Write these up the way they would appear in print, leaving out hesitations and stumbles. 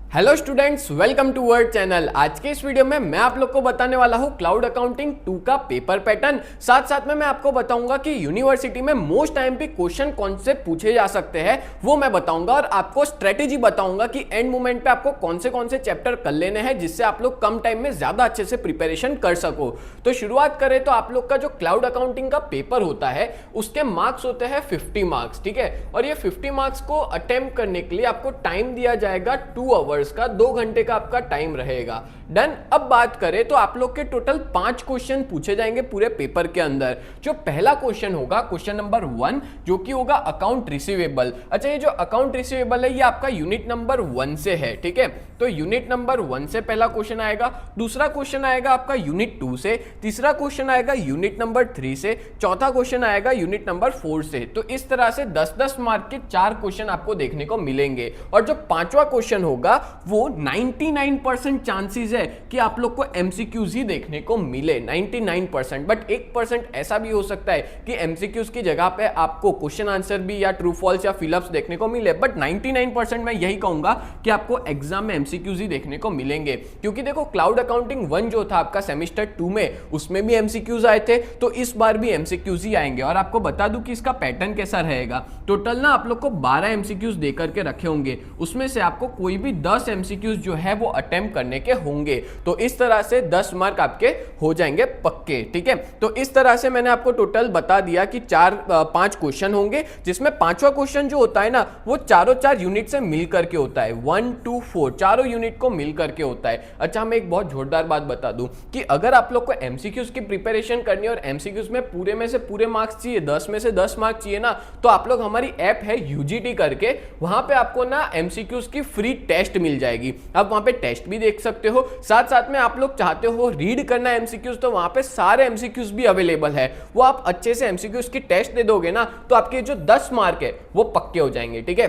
Hello students, welcome to word channel. आज के इस वीडियो में मैं आप लोग को बताने वाला हूँ क्लाउड अकाउंटिंग 2 का पेपर पैटर्न। साथ साथ में मैं आपको बताऊंगा कि यूनिवर्सिटी में मोस्ट आईएमपी क्वेश्चन कौन से पूछे जा सकते हैं वो मैं बताऊंगा, और आपको स्ट्रेटेजी बताऊंगा कि एंड मोमेंट पे आपको कौन से चैप्टर कर लेने हैं जिससे आप लोग कम टाइम में ज्यादा अच्छे से प्रिपरेशन कर सको। तो शुरुआत करें तो आप लोग का जो क्लाउड अकाउंटिंग का पेपर होता है उसके मार्क्स होते हैं 50 मार्क्स, ठीक है। और ये 50 मार्क्स को अटेम्प्ट करने के लिए आपको टाइम दिया जाएगा 2 आवर्स का, 2 घंटे का आपका टाइम रहेगा। डन। अब बात करें तो आप लोग के टोटल 5 क्वेश्चन पूछे जाएंगे पूरे पेपर के अंदर। जो पहला क्वेश्चन होगा क्वेश्चन नंबर 1, जो कि होगा अकाउंट रिसीवेबल। अच्छा, ये जो अकाउंट रिसीवेबल है ये आपका यूनिट नंबर 1 से है, ठीक है। तो यूनिट नंबर 1 से पहला क्वेश्चन आएगा, दूसरा क्वेश्चन आएगा आपका यूनिट 2 से, तीसरा क्वेश्चन आएगा यूनिट नंबर 3 से, चौथा क्वेश्चन आएगा यूनिट नंबर 4 से। तो इस तरह से 10-10 मार्क के 4 क्वेश्चन आपको देखने को मिलेंगे। और जो पांचवा क्वेश्चन होगा वो 99% चांसेस है कि आप लोग को एमसीक्यूज ही देखने को मिले, 99%। बट 1% ऐसा भी हो सकता है कि एमसीक्यूज की जगह पे आपको क्वेश्चन आंसर भी या ट्रू फॉल्स या फिलअप्स देखने को मिले। बट 99% मैं यही कहूंगा कि आपको एग्जाम में एमसीक्यूज ही देखने को मिलेंगे, क्योंकि देखो क्लाउड अकाउंटिंग 1 जो था आपका सेमेस्टर 2 में, उसमें भी एमसीक्यूज आए थे, तो इस बार भी एमसीक्यूज ही आएंगे। और आपको बता दूं कि इसका पैटर्न कैसा रहेगा। टोटल ना आप लोग को 12 एमसीक्यूज देकर के रखे होंगे, उसमें से आपको कोई भी 10 एमसीक्यूज जो है वो अटेम्प्ट करने के होंगे। तो इस तरह से 10 मार्क आपके हो जाएंगे पक्के, ठीक है। तो इस तरह से मैंने आपको टोटल बता दिया कि 5 क्वेश्चन होंगे, जिसमें पांचवा क्वेश्चन जो होता है ना वो चारों 4 यूनिट से मिल करके होता है। 1, 2, 4 चारों यूनिट को मिल करके होता है। अच्छा, मैं एक बहुत जोरदार बात बता दूं कि अगर आप लोग को एमसीक्यूज की प्रिपरेशन करनी है और एमसीक्यूज में से पूरे मार्क्स चाहिए, 10 में से 10 मार्क्स चाहिए ना, तो आप लोग हमारी ऐप है यूजीटी करके, वहां पे आपको ना एमसीक्यूज की फ्री टेस्ट मिल जाएगी। आप वहां पे टेस्ट भी देख सकते हो। साथ साथ में आप लोग चाहते हो रीड करना एमसीक्यूज, तो वहां पे सारे एमसीक्यूज भी अवेलेबल है। वो आप अच्छे से एमसीक्यूज की टेस्ट दे दोगे ना, तो आपके जो 10 मार्क है वो पक्के हो जाएंगे, ठीक है।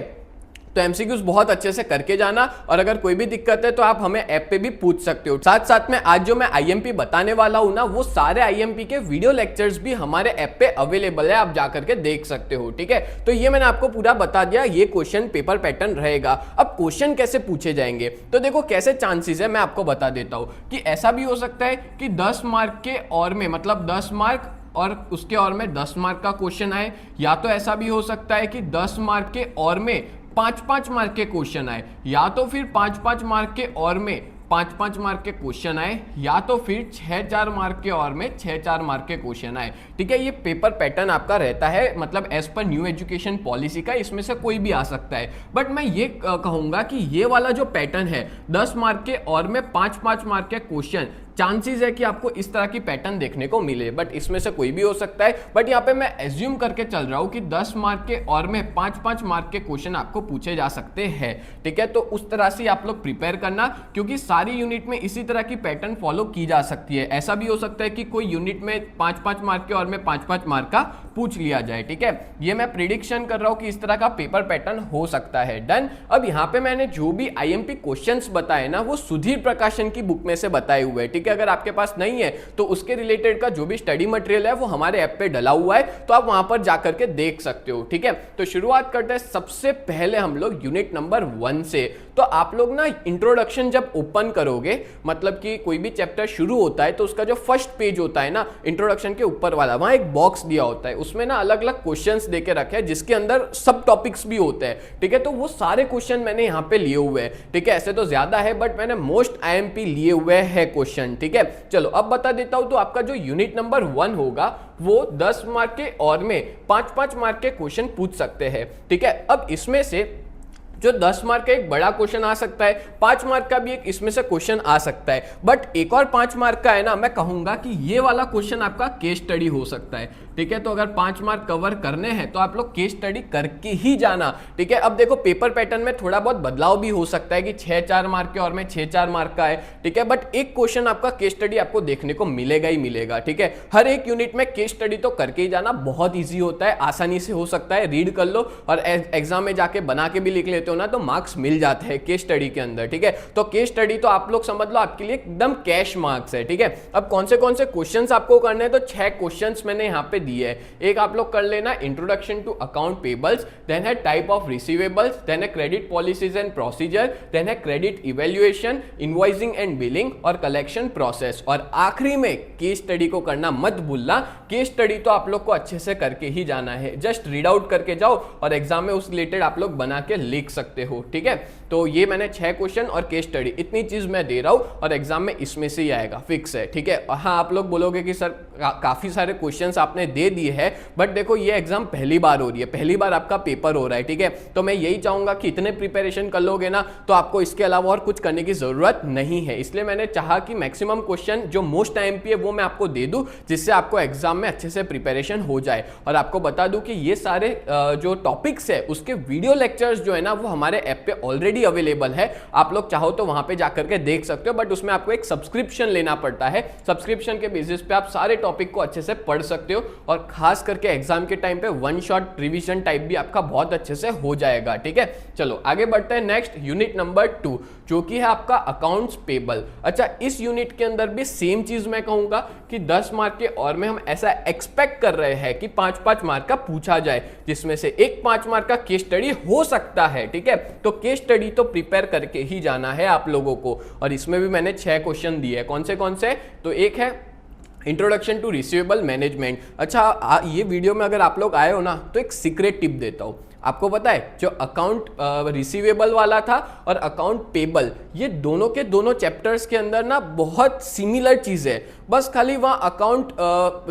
तो एमसीक्यूज बहुत अच्छे से करके जाना, और अगर कोई भी दिक्कत है तो आप हमें ऐप पे भी पूछ सकते हो। साथ साथ में आज जो मैं आईएमपी बताने वाला हूं ना, वो सारे आईएमपी के वीडियो लेक्चर्स भी हमारे ऐप पे अवेलेबल है, आप जाकर के देख सकते हो, ठीक है। तो ये मैंने आपको पूरा बता दिया, ये क्वेश्चन पेपर पैटर्न रहेगा। अब क्वेश्चन कैसे पूछे जाएंगे, तो देखो कैसे चांसेस है मैं आपको बता देता हूं कि ऐसा भी हो सकता है कि 10 मार्क के और में, मतलब 10 मार्क और उसके और में 10 मार्क का क्वेश्चन आए, या तो ऐसा भी हो सकता है कि 10 मार्क के और में 5-5 मार्क के क्वेश्चन आए, या तो फिर 5-5 मार्क के और में 5-5 मार्क के क्वेश्चन आए, या तो फिर 6-4 मार्क के और में 6-4 मार्क के क्वेश्चन आए, ठीक है। ये पेपर पैटर्न आपका रहता है, मतलब as per new education policy का, इसमें से कोई भी आ सकता है। बट मैं ये कहूंगा कि ये वाला जो पैटर्न है 10 मार्क के और में 5-5 मार्क के क्वेश्चन, चांसेस है कि आपको इस तरह की पैटर्न देखने को मिले। बट इसमें से कोई भी हो सकता है। बट यहाँ पे मैं एज्यूम करके चल रहा हूं कि 10 मार्क के और में 5-5 मार्क के क्वेश्चन आपको पूछे जा सकते हैं, ठीक है। तो उस तरह से आप लोग प्रिपेयर करना, क्योंकि सारी यूनिट में इसी तरह की पैटर्न फॉलो की जा सकती है। ऐसा भी हो सकता है कि कोई यूनिट में 5-5 मार्क के और में 5-5 मार्क का पूछ लिया जाए, ठीक है। ये मैं प्रिडिक्शन कर रहा हूं कि इस तरह का पेपर पैटर्न हो सकता है। डन। अब यहाँ पे मैंने जो भी आईएमपी क्वेश्चंस बताए ना, वो सुधीर प्रकाशन की बुक में से बताए हुए हैं, ठीक है। अगर आपके पास नहीं है तो उसके रिलेटेड का जो भी स्टडी मटेरियल है वो हमारे ऐप पे डला हुआ है, तो आप वहां पर जाकर के देख सकते हो, ठीक है। तो शुरुआत करते हैं सबसे पहले हम लोग यूनिट नंबर 1 से। तो आप लोग ना इंट्रोडक्शन जब ओपन करोगे, मतलब कि कोई भी चैप्टर शुरू होता है तो उसका जो फर्स्ट पेज होता है ना इंट्रोडक्शन के ऊपर वाला, वहां एक बॉक्स दिया होता है, उसमें ना अलग अलग क्वेश्चंस देके रखे हैं, जिसके अंदर सब टॉपिक्स भी होते हैं, ठीक है। तो वो सारे क्वेश्चन मैंने यहाँ पे लिए हुए हैं, ठीक है। ऐसे तो ज्यादा है बट मैंने मोस्ट आईएमपी लिए हुए हैं क्वेश्चन, ठीक है। चलो अब बता देता हूं। तो आपका जो यूनिट नंबर 1 होगा वो 10 मार्क के और में 5-5 मार्क के क्वेश्चन पूछ सकते हैं, ठीक है। अब इसमें से जो 10 मार्क का एक बड़ा क्वेश्चन आ सकता है, 5 मार्क का भी एक इसमें से क्वेश्चन आ सकता है। बट एक और 5 मार्क का है ना, मैं कहूंगा कि ये वाला क्वेश्चन आपका केस स्टडी हो सकता है, ठीक है। तो अगर 5 मार्क कवर करने हैं तो आप लोग केस स्टडी करके ही जाना, ठीक है। अब देखो पेपर पैटर्न में थोड़ा बहुत बदलाव भी हो सकता है कि 6-4 मार्क के और में 6-4 मार्क का है, ठीक है। बट एक क्वेश्चन आपका केस स्टडी आपको देखने को मिलेगा ही मिलेगा, ठीक है। हर एक यूनिट में केस स्टडी तो करके ही जाना, बहुत ईजी होता है, आसानी से हो सकता है, रीड कर लो और एग्जाम में जाके बना के भी लिख लेते हो ना, तो मार्क्स मिल जाते हैं केस स्टडी के अंदर, ठीक है। तो केस स्टडी तो आप लोग समझ लो आपके लिए एकदम कैश मार्क्स है, ठीक है। अब कौन से क्वेश्चंस आपको करने हैं, तो 6 क्वेश्चंस मैंने यहाँ पे दी है। एक आप लोग कर लेना introduction to account payables, then है टाइप ऑफ रिसीवेबल्स, देन है credit policies and procedure, then है credit evaluation, invoicing and billing और कलेक्शन प्रोसेस, और आखिरी में केस स्टडी को करना मत भूलना। केस स्टडी तो आप लोग को अच्छे से करके ही जाना है, जस्ट रीड आउट करके जाओ और एग्जाम में उस रिलेटेड आप लोग बना के लिख सकते हो, ठीक है। तो ये मैंने 6 क्वेश्चन और केस स्टडी इतनी चीज मैं दे रहा हूं और एग्जाम में इसमें से ही आएगा, फिक्स है, ठीक है। हाँ, आप लोग बोलोगे कि सर काफी सारे क्वेश्चंस आपने दे दिए हैं, बट देखो ये एग्जाम पहली बार हो रही है, पहली बार आपका पेपर हो रहा है, ठीक है। तो मैं यही चाहूंगा कि इतने प्रिपरेशन कर लोगे ना तो आपको इसके अलावा और कुछ करने की जरूरत नहीं है। इसलिए मैंने चाहा कि मैक्सिमम क्वेश्चन जो मोस्ट आईएमपी है वो मैं आपको दे दूं, जिससे आपको एग्जाम में अच्छे से प्रिपरेशन हो जाए। और आपको बता दूं कि ये सारे जो टॉपिक्स है उसके वीडियो लेक्चर्स जो है ना वो हमारे ऐप पे ऑलरेडी अवेलेबल है। आप लोग चाहो तो वहां पे जाकर के देख सकते हो, बट उसमें आपको एक सब्सक्रिप्शन लेना पड़ता है। सब्सक्रिप्शन के बेसिस पे आप सारे टॉपिक को अच्छे से पढ़ सकते हो और खास करके एग्जाम के टाइम पे वन शॉट रिवीजन टाइप भी आपका बहुत अच्छे से हो जाएगा, ठीक है। चलो आगे बढ़ते हैं नेक्स्ट यूनिट नंबर 2, जो कि है आपका अकाउंट्स पेबल। अच्छा, इस यूनिट के अंदर भी सेम चीज मैं कहूंगा कि 10 मार्क के और में हम ऐसा एक्सपेक्ट कर रहे हैं कि 5-5 मार्क का पूछा जाए, जिसमें से एक 5 मार्क का केस स्टडी हो सकता है, ठीक है। तो केस स्टडी तो प्रिपेयर करके ही जाना है आप लोगों को, और इसमें भी मैंने 6 क्वेश्चन दिए हैं। कौन से? तो एक है इंट्रोडक्शन टू रिसीवेबल मैनेजमेंट। अच्छा, ये वीडियो में अगर आप लोग आए हो ना तो एक सीक्रेट टिप देता हूं। आपको पता है जो अकाउंट रिसीवेबल वाला था और अकाउंट पेबल, ये दोनों के दोनों चैप्टर्स के अंदर ना बहुत सिमिलर चीज है, बस खाली वहाँ अकाउंट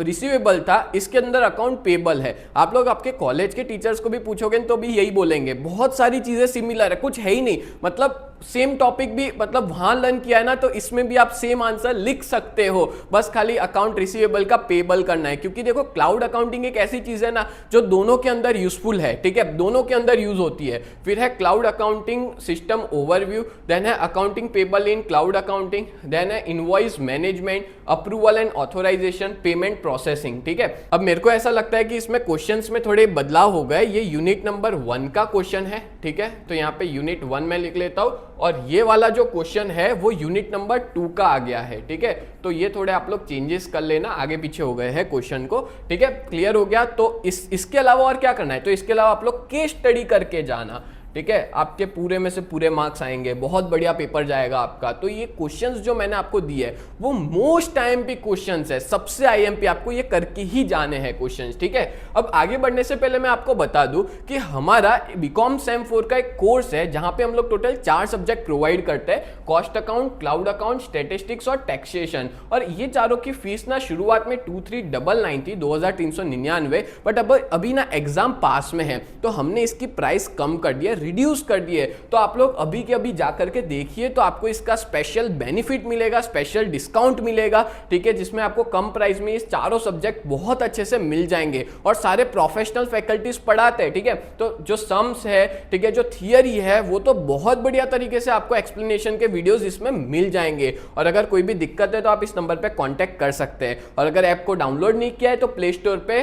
रिसीवेबल था, इसके अंदर अकाउंट पेबल है। आप लोग आपके कॉलेज के टीचर्स को भी पूछोगे तो भी यही बोलेंगे, बहुत सारी चीजें सिमिलर है, कुछ है ही नहीं। मतलब सेम टॉपिक भी मतलब वहां लर्न किया है ना, तो इसमें भी आप सेम आंसर लिख सकते हो, बस खाली अकाउंट रिसीवेबल का पेबल करना है। क्योंकि देखो क्लाउड अकाउंटिंग एक ऐसी चीज है ना जो दोनों के अंदर यूजफुल है, ठीक है, दोनों के अंदर यूज होती है। फिर है cloud accounting system overview, then है accounting payable in cloud accounting, then है invoice management, approval and authorization, payment processing, ठीक है। अब मेरे को ऐसा लगता है कि इसमें क्वेश्चंस में थोड़े बदलाव हो गए। ये यूनिट नंबर 1 का क्वेश्चन है, ठीक है, तो यहाँ पे यूनिट 1 में लिख लेता हूं, और ये वाला जो क्वेश्चन है वो यूनिट नंबर 2 का आ गया है, ठीक है। तो ये थोड़े आप लोग चेंजेस कर लेना, आगे पीछे हो गए हैं क्वेश्चन को, ठीक है, क्लियर हो गया। तो इसके अलावा और क्या करना है, तो इसके अलावा आप लोग केस स्टडी करके जाना, ठीक है, आपके पूरे में से पूरे मार्क्स आएंगे, बहुत बढ़िया पेपर जाएगा आपका। तो ये क्वेश्चंस जो मैंने आपको दिए है वो मोस्ट आईएमपी क्वेश्चंस है, सबसे आईएमपी, आपको ये करके ही जाने हैं क्वेश्चंस, ठीक है। अब आगे बढ़ने से पहले मैं आपको बता दूं कि हमारा बीकॉम सेम 4 का एक कोर्स है जहां पे हम लोग टोटल 4 सब्जेक्ट प्रोवाइड करते हैं, cost account, cloud account, statistics और टैक्सेशन। और ये चारों की फीस ना शुरुआत में 2399 थी, 2399, बट अब अभी ना एग्जाम पास में है तो हमने इसकी प्राइस कम कर दिया, रिड्यूस कर दिए। तो आप लोग अभी के अभी जाकर के देखिए, तो आपको इसका स्पेशल बेनिफिट मिलेगा, स्पेशल डिस्काउंट मिलेगा, ठीक है, जिसमें आपको कम प्राइस में ये चारों सब्जेक्ट बहुत अच्छे से मिल जाएंगे और सारे प्रोफेशनल फैकल्टीज पढ़ाते हैं, ठीक है। तो जो सम्स है, ठीक है, जो थियरी है वो तो बहुत बढ़िया तरीके से आपको एक्सप्लेनेशन के वीडियोस इसमें मिल जाएंगे। और अगर कोई भी दिक्कत है तो आप इस नंबर पे कांटेक्ट कर सकते हैं। और अगर ऐप को डाउनलोड नहीं किया है तो प्ले स्टोर पे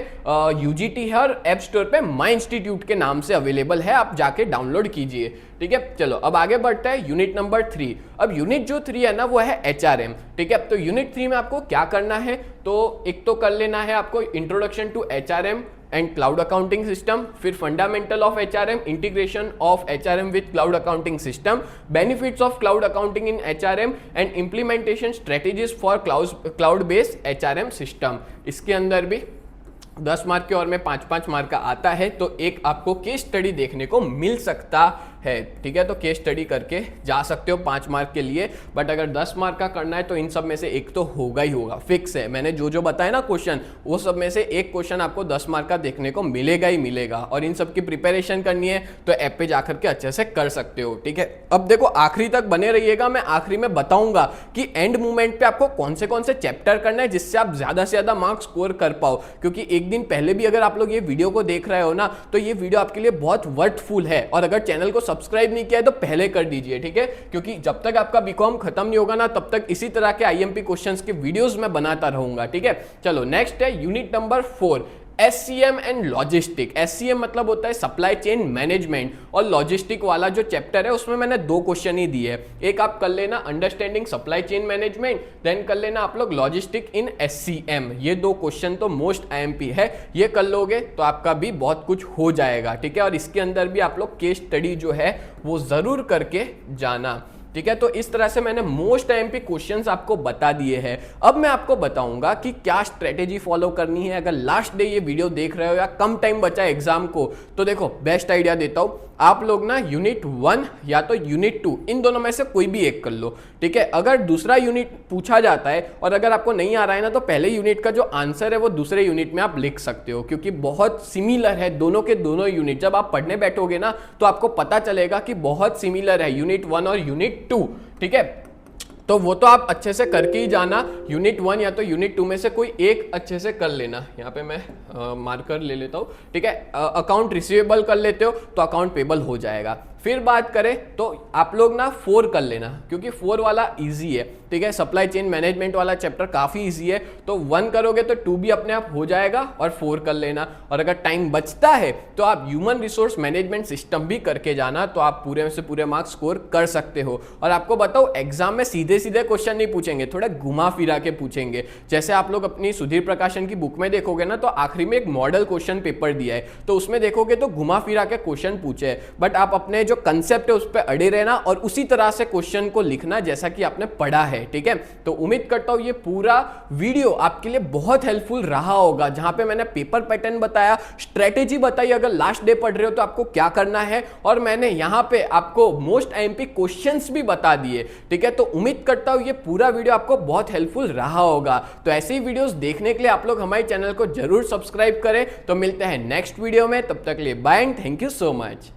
यूजीटी है और ऐप स्टोर पे माई इंस्टीट्यूट के नाम से अवेलेबल है, आप जाके डाउनलोड कीजिए, ठीक है। चलो अब आगे बढ़ते हैं यूनिट नंबर 3। अब यूनिट जो 3 है ना वो है एचआरएम, ठीक है। तो यूनिट 3 में आपको क्या करना है, तो एक तो कर लेना है आपको introduction to HRM and cloud accounting system, फिर fundamental of HRM, integration of HRM with cloud accounting system, benefits of cloud accounting in HRM and implementation strategies for cloud based HRM system. इसके अंदर भी 10 mark के और में 5-5 mark का आता है, तो एक आपको केस स्टडी देखने को मिल सकता है, ठीक है। तो केस स्टडी करके जा सकते हो 5 मार्क के लिए, बट अगर 10 मार्क का करना है तो इन सब में से एक तो होगा ही होगा, फिक्स है। मैंने जो जो बताया ना क्वेश्चन, वो सब में से एक क्वेश्चन आपको 10 मार्क का देखने को मिलेगा ही मिलेगा। और इन सब की प्रिपरेशन करनी है तो ऐप पे जाकर के अच्छे से कर सकते हो, ठीक है। अब देखो आखिरी तक बने रहिएगा, मैं आखिरी में बताऊंगा कि एंड मोमेंट पे आपको कौन से चैप्टर करना है जिससे आप ज्यादा से ज्यादा मार्क्स स्कोर कर पाओ। क्योंकि एक दिन पहले भी अगर आप लोग ये वीडियो को देख रहे हो ना तो ये वीडियो आपके लिए बहुत वर्थफुल है। और अगर चैनल को सब्सक्राइब नहीं किया है तो पहले कर दीजिए, ठीक है, क्योंकि जब तक आपका बीकॉम खत्म नहीं होगा ना तब तक इसी तरह के आईएमपी क्वेश्चंस के वीडियोस मैं बनाता रहूंगा, ठीक है। चलो नेक्स्ट है unit number 4, SCM and logistic. SCM मतलब होता है सप्लाई चेन मैनेजमेंट, और लॉजिस्टिक वाला जो चैप्टर है उसमें मैंने 2 क्वेश्चन ही दिए हैं। एक आप कर लेना understanding supply chain management, then कर लेना आप लोग लॉजिस्टिक इन SCM। ये 2 क्वेश्चन तो मोस्ट IMP है, ये कर लोगे तो आपका भी बहुत कुछ हो जाएगा, ठीक है। और इसके अंदर भी आप लोग केस स्टडी जो है वो जरूर करके जाना, ठीक है। तो इस तरह से मैंने मोस्ट IMP क्वेश्चंस आपको बता दिए हैं। अब मैं आपको बताऊंगा कि क्या स्ट्रेटेजी फॉलो करनी है। अगर लास्ट डे ये वीडियो देख रहे हो या कम टाइम बचा है एग्जाम को, तो देखो बेस्ट आइडिया देता हूं, आप लोग ना यूनिट 1 या तो यूनिट 2 इन दोनों में से कोई भी एक कर लो, ठीक है। अगर दूसरा यूनिट पूछा जाता है और अगर आपको नहीं आ रहा है ना, तो पहले यूनिट का जो आंसर है वो दूसरे यूनिट में आप लिख सकते हो, क्योंकि बहुत सिमिलर है दोनों के दोनों यूनिट। जब आप पढ़ने बैठोगे ना तो आपको पता चलेगा कि बहुत सिमिलर है यूनिट 1 और यूनिट 2, ठीक है। तो वो तो आप अच्छे से करके ही जाना, यूनिट 1 या तो यूनिट 2 में से कोई एक अच्छे से कर लेना। यहाँ पे मैं मार्कर ले लेता हूँ, ठीक है। अकाउंट रिसीवेबल कर लेते हो तो अकाउंट पेबल हो जाएगा। फिर बात करें तो आप लोग ना 4 कर लेना, क्योंकि 4 वाला इजी है, ठीक है। सप्लाई चेन मैनेजमेंट वाला चैप्टर काफी इजी है, तो 1 करोगे तो 2 भी अपने आप हो जाएगा, और 4 कर लेना। और अगर टाइम बचता है तो आप ह्यूमन रिसोर्स मैनेजमेंट सिस्टम भी करके जाना, तो आप पूरे से पूरे मार्क्स स्कोर कर सकते हो। और आपको बताओ एग्जाम में सीधे सीधे क्वेश्चन नहीं पूछेंगे, थोड़ा घुमा फिरा के पूछेंगे। जैसे आप लोग अपनी सुधीर प्रकाशन की बुक में देखोगे ना, तो आखिरी में एक मॉडल क्वेश्चन पेपर दिया है, तो उसमें देखोगे तो घुमा फिरा के क्वेश्चन पूछे हैं, बट आप अपने जो कंसेप्ट है उस पर अड़े रहना और उसी तरह से क्वेश्चन को लिखना जैसा कि आपने पढ़ा है, ठीक है। तो उम्मीद करता हूं ये पूरा वीडियो आपके लिए बहुत हेल्पफुल रहा होगा, जहां पे मैंने पेपर पैटर्न बताया, स्ट्रेटेजी बताई, अगर लास्ट डे पढ़ रहे हो तो आपको क्या करना है, और मैंने यहां पे आपको मोस्ट IMP क्वेश्चंस भी बता दिए, ठीक है। तो उम्मीद करता हूं ये पूरा वीडियो आपको बहुत हेल्पफुल रहा होगा। तो ऐसे ही वीडियोस देखने के लिए आप लोग हमारे चैनल को जरूर सब्सक्राइब करें। तो मिलते हैं नेक्स्ट वीडियो में, तब तक के लिए bye and thank you so much.